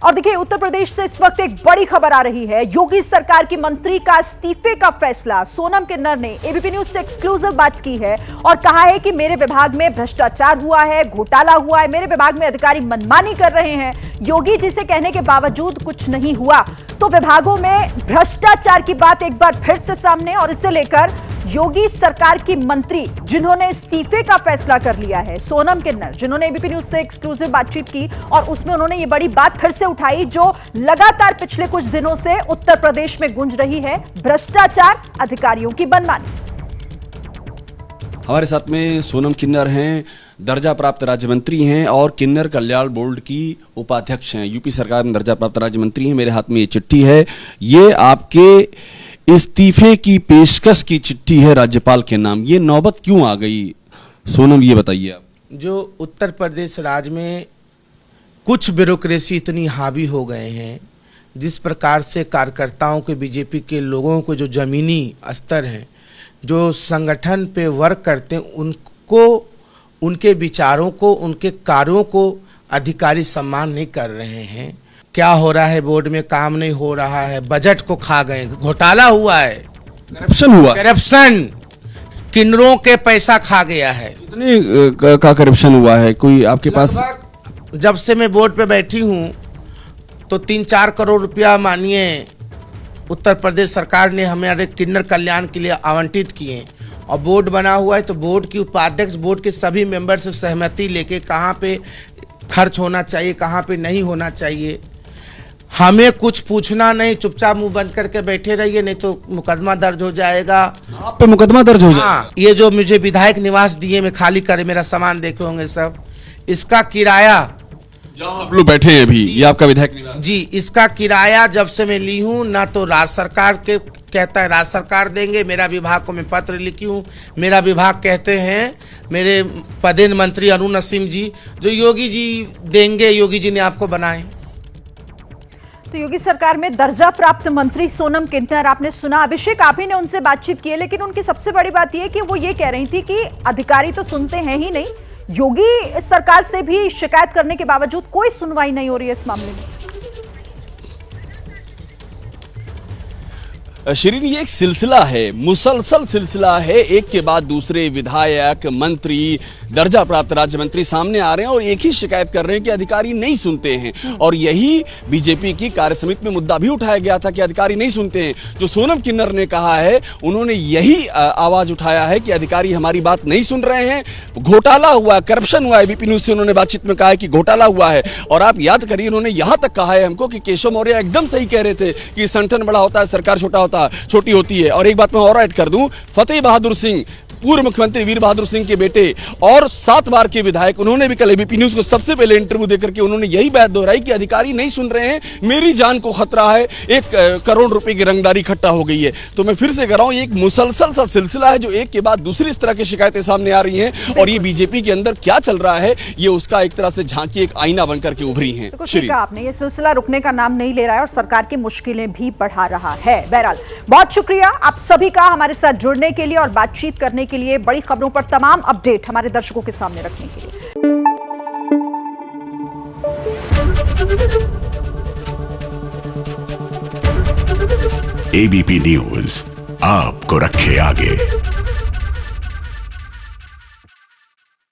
और देखिए, उत्तर प्रदेश से इस वक्त एक बड़ी खबर आ रही है। योगी सरकार की मंत्री का इस्तीफे का फैसला। सोनम किन्नर ने एबीपी न्यूज से एक्सक्लूसिव बात की है और कहा है कि मेरे विभाग में भ्रष्टाचार हुआ है, घोटाला हुआ है, मेरे विभाग में अधिकारी मनमानी कर रहे हैं। योगी जी से कहने के बावजूद कुछ नहीं हुआ, तो विभागों में भ्रष्टाचार की बात एक बार फिर से सामने। और इसे लेकर योगी सरकार की मंत्री जिन्होंने इस्तीफे का फैसला कर लिया है, सोनम किन्नर, जिन्होंने एबीपी न्यूज से एक्सक्लूसिव बातचीत की और उसमें उन्होंने ये बड़ी बात फिर से उठाई जो लगातार पिछले कुछ दिनों से उत्तर प्रदेश में गूंज रही है, भ्रष्टाचार, अधिकारियों की मनमानी। हमारे साथ में सोनम किन्नर हैं, दर्जा प्राप्त राज्य मंत्री हैं और किन्नर कल्याण बोर्ड की उपाध्यक्ष हैं। यूपी सरकार में दर्जा प्राप्त राज्य मंत्री हैं। मेरे हाथ में ये चिट्ठी है, ये आपके इस्तीफे की पेशकश की चिट्ठी है राज्यपाल के नाम। ये नौबत क्यों आ गई, सोनम ये बताइए आप। जो उत्तर प्रदेश राज्य में कुछ ब्यूरोक्रेसी इतनी हावी हो गए हैं, जिस प्रकार से कार्यकर्ताओं के, बीजेपी के लोगों को जो जमीनी स्तर हैं, जो संगठन पे वर्क करते हैं, उनको, उनके विचारों को, उनके कार्यों को अधिकारी सम्मान नहीं कर रहे हैं। क्या हो रहा है, बोर्ड में काम नहीं हो रहा है, बजट को खा गए, घोटाला हुआ है, करप्शन हुआ, करप्शन, किन्नरों के पैसा खा गया है। कितने का करप्शन हुआ है कोई आपके पास? जब से मैं बोर्ड पे बैठी हूँ तो 3-4 करोड़ रुपया मानिए उत्तर प्रदेश सरकार ने हमारे किन्नर कल्याण के लिए आवंटित किए और बोर्ड बना हुआ है। तो बोर्ड की उपाध्यक्ष, बोर्ड के सभी मेंबर से सहमति लेके कहाँ पे खर्च होना चाहिए, कहाँ पे नहीं होना चाहिए, हमें कुछ पूछना नहीं, चुपचाप मुंह बंद करके बैठे रहिए, नहीं तो मुकदमा दर्ज हो जाएगा। आप पे मुकदमा दर्ज हो जाएगा? हाँ, ये जो मुझे विधायक निवास दिए में खाली करे, मेरा सामान देखे होंगे सब, इसका किराया, जहाँ आप लोग बैठे हैं अभी, ये आपका विधायक निवास जी, इसका किराया जब से मैं ली हूँ ना तो राज्य सरकार के कहता है राज्य सरकार देंगे, मेरा विभाग को मैं पत्र लिखी हूँ, मेरा विभाग कहते हैं मेरे पदेन मंत्री अरुण नसीम जी जो योगी जी देंगे, योगी जी ने आपको बनाए। तो योगी सरकार में दर्जा प्राप्त मंत्री सोनम किन्नर, आपने सुना, अभिषेक आप ही ने उनसे बातचीत की है, लेकिन उनकी सबसे बड़ी बात यह कि वो ये कह रही थी कि अधिकारी तो सुनते हैं ही नहीं, योगी सरकार से भी शिकायत करने के बावजूद कोई सुनवाई नहीं हो रही है इस मामले में। शिरीन, ये एक सिलसिला है, मुसलसल सिलसिला है, एक के बाद दूसरे विधायक, मंत्री, दर्जा प्राप्त राज्य मंत्री सामने आ रहे हैं और एक ही शिकायत कर रहे हैं कि अधिकारी नहीं सुनते हैं। और यही बीजेपी की कार्यसमिति में मुद्दा भी उठाया गया था कि अधिकारी नहीं सुनते हैं। जो सोनम किन्नर ने कहा है, उन्होंने यही आवाज उठाया है कि अधिकारी हमारी बात नहीं सुन रहे हैं, घोटाला हुआ, करप्शन हुआ है। एबीपी न्यूज से उन्होंने बातचीत में कहा है कि घोटाला हुआ है। और आप याद करिए, उन्होंने यहां तक कहा है हमको कि केशव मौर्य एकदम सही कह रहे थे कि संगठन बड़ा होता है, सरकार छोटी होती है। और एक बात मैं और ऐड कर दूं, फतेह बहादुर सिंह, पूर्व मुख्यमंत्री वीर बहादुर सिंह के बेटे और 7 बार के विधायक, उन्होंने भी कल एबीपी न्यूज को सबसे पहले इंटरव्यू देकर के उन्होंने यही बात दोहराई कि अधिकारी नहीं सुन रहे हैं, मेरी जान को खतरा है, 1 करोड़ रुपए की रंगदारी इकट्ठा हो गई है। तो मैं फिर से कह रहा हूं, ये एक मुसलसल सा सिलसिला है जो एक के बाद दूसरी इस तरह की शिकायतें सामने आ रही हैं और ये बीजेपी के अंदर क्या चल रहा है, ये उसका एक तरह से झांकी, एक आईना बनकर के उभरी है। आपने ये सिलसिला रुकने का नाम नहीं ले रहा है और सरकार की मुश्किलें भी बढ़ा रहा है। बहरहाल, बहुत शुक्रिया आप सभी का हमारे साथ जुड़ने के लिए और बातचीत करने के लिए, बड़ी खबरों पर तमाम अपडेट हमारे दर्शकों के सामने रखने के लिए। एबीपी न्यूज आपको रखे आगे।